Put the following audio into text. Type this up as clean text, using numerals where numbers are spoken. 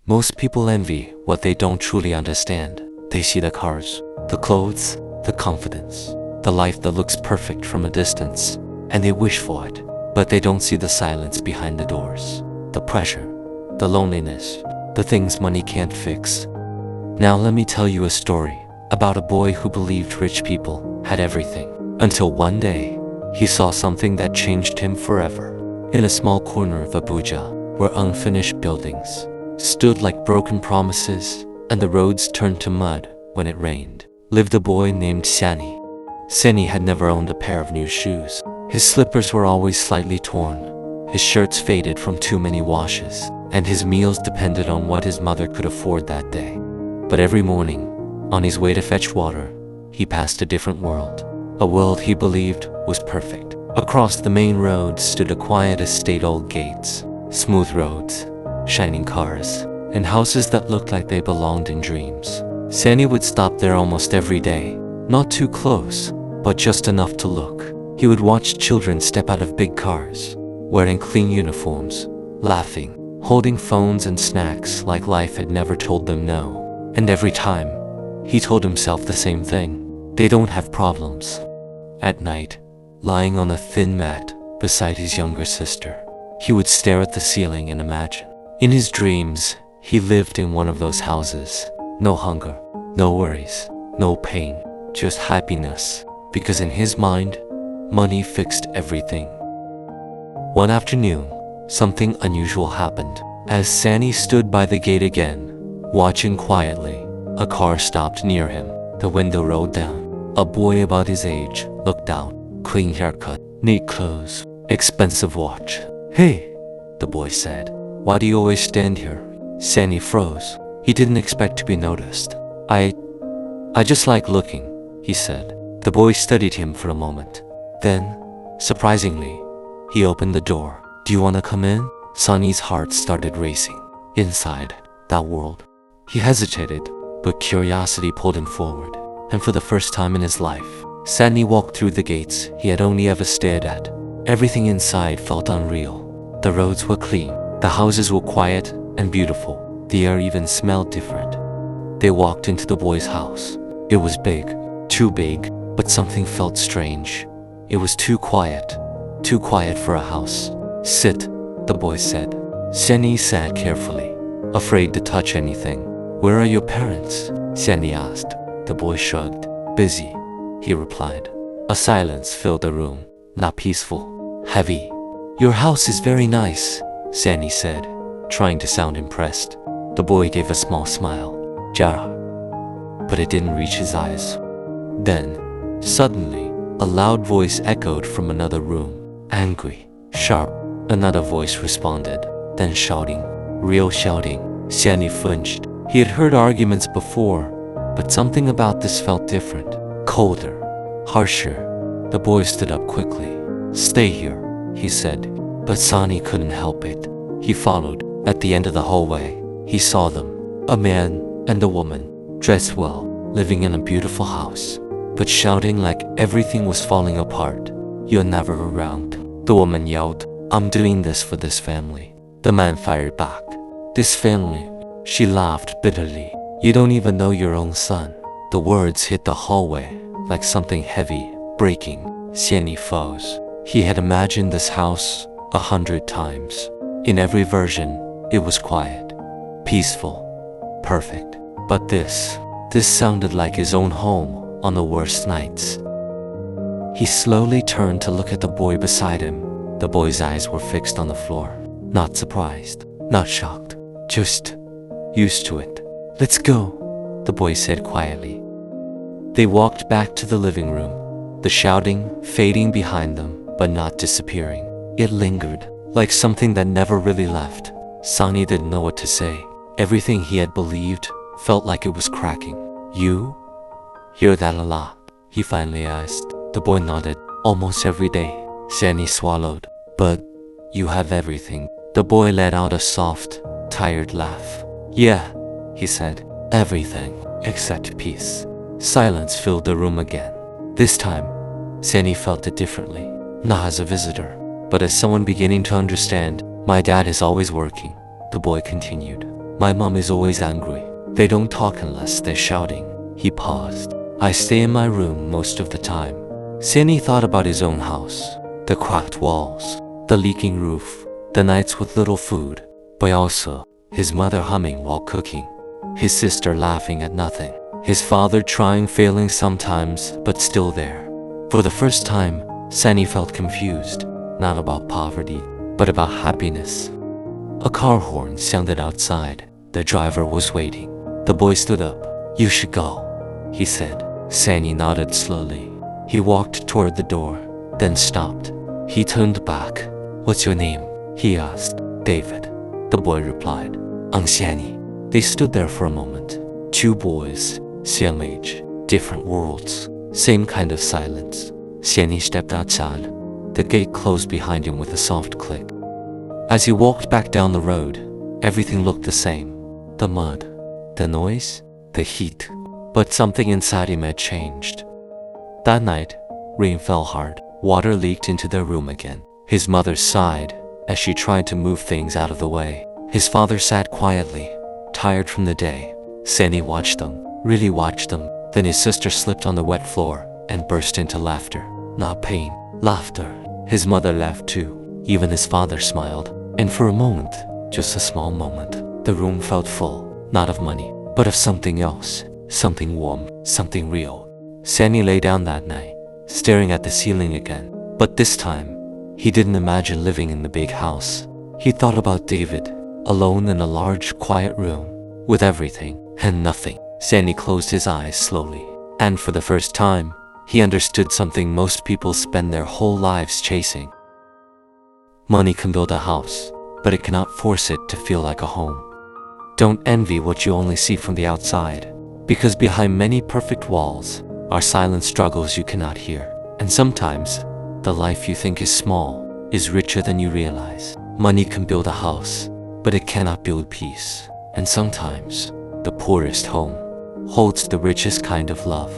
Most people envy what they don't truly understand. They see the cars, the clothes, the confidence, the life that looks perfect from a distance, and they wish for it. But they don't see the silence behind the doors, the pressure, the loneliness, the things money can't fix. Now let me tell you a story about a boy who believed rich people had everything. Until one day, he saw something that changed him forever. In a small corner of Abuja, where unfinished buildings stood like broken promises and the roads turned to mud when it rained, lived a boy named Sani. Sani had never owned a pair of new shoes. His slippers were always slightly torn, his shirts faded from too many washes, and his meals depended on what his mother could afford that day. But every morning, on his way to fetch water, he passed a different world, a world he believed was perfect. Across the main road stood a quiet estate, old gates, smooth roads, shining cars, and houses that looked like they belonged in dreams. Sani would stop there almost every day, not too close, but just enough to look. He would watch children step out of big cars, wearing clean uniforms, laughing, holding phones and snacks like life had never told them no. And every time, he told himself the same thing: they don't have problems. At night, lying on a thin mat beside his younger sister, he would stare at the ceiling and imagine. In his dreams, he lived in one of those houses. No hunger, no worries, no pain, just happiness, because in his mind, money fixed everything. One afternoon, something unusual happened. As Sani stood by the gate again, watching quietly, a car stopped near him. The window rolled down. A boy about his age looked out. Clean haircut, neat clothes, expensive watch. "Hey," the boy said, "why do you always stand here?" Sani froze. He didn't expect to be noticed. I just like looking," he said. The boy studied him for a moment. Then, surprisingly, he opened the door. "Do you want to come in?" Sani's heart started racing. Inside that world, he hesitated, but curiosity pulled him forward. And for the first time in his life, Sani walked through the gates he had only ever stared at. Everything inside felt unreal. The roads were clean, the houses were quiet and beautiful. The air even smelled different. They walked into the boy's house. It was big, too big, but something felt strange. It was too quiet for a house. "Sit," the boy said. Sani sat carefully, afraid to touch anything. "Where are your parents?" Sani asked. The boy shrugged. "Busy," he replied. A silence filled the room, not peaceful, heavy. "Your house is very nice," Sani said, trying to sound impressed. The boy gave a small smile. "Jara," but it didn't reach his eyes. Then, suddenly, a loud voice echoed from another room. Angry, sharp. Another voice responded, then shouting. Real shouting. Sani flinched. He had heard arguments before, but something about this felt different. Colder, harsher. The boy stood up quickly. "Stay here," he said, but Sani couldn't help it. He followed. At the end of the hallway, he saw them. A man and a woman, dressed well, living in a beautiful house, but shouting like everything was falling apart. "You're never around," the woman yelled. "I'm doing this for this family." The man fired back. "This family?" She laughed bitterly. "You don't even know your own son." The words hit the hallway like something heavy, breaking. Sani froze. He had imagined this house 100 times. In every version, it was quiet, peaceful, perfect. But this sounded like his own home on the worst nights. He slowly turned to look at the boy beside him. The boy's eyes were fixed on the floor. Not surprised, not shocked, just used to it. "Let's go," the boy said quietly. They walked back to the living room, the shouting fading behind them, but not disappearing. It lingered, like something that never really left. Sani didn't know what to say. Everything he had believed felt like it was cracking. "You hear that a lot?" he finally asked. The boy nodded. "Almost every day." Sani swallowed. "But you have everything." The boy let out a soft, tired laugh. "Yeah," he said, "everything except peace." Silence filled the room again. This time, Sani felt it differently. Not as a visitor, but as someone beginning to understand. "My dad is always working," the boy continued. My mom is always angry. They don't talk unless they're shouting. He paused. I stay in my room most of the time. Sanny thought about his own house. The cracked walls, the leaking roof, the nights with little food, but also his mother humming while cooking, his sister laughing at nothing, his father trying, failing sometimes, but still there. For the first time, Sanny felt confused, not about poverty, but about happiness. A car horn sounded outside. The driver was waiting. The boy stood up. You should go, he said. Sanny nodded slowly. He walked toward the door, then stopped. He turned back. What's your name? He asked. David, the boy replied. Sanny. They stood there for a moment. Two boys, same age, different worlds, same kind of silence. Sanny stepped outside. The gate closed behind him with a soft click. As he walked back down the road, everything looked the same. The mud, the noise, the heat. But something inside him had changed. That night, rain fell hard. Water leaked into their room again. His mother sighed as she tried to move things out of the way. His father sat quietly, tired from the day. Sanny watched them, really watched them. Then his sister slipped on the wet floor and burst into laughter. Not pain, laughter. His mother laughed too. Even his father smiled. And for a moment, just a small moment, the room felt full, not of money, but of something else, something warm, something real. Sanny lay down that night, staring at the ceiling again. But this time, he didn't imagine living in the big house. He thought about David, alone in a large, quiet room, with everything and nothing. Sanny closed his eyes slowly, and for the first time, he understood something most people spend their whole lives chasing. Money can build a house, but it cannot force it to feel like a home. Don't envy what you only see from the outside, because behind many perfect walls are silent struggles you cannot hear. And sometimes, the life you think is small is richer than you realize. Money can build a house, but it cannot build peace. And sometimes, the poorest home holds the richest kind of love.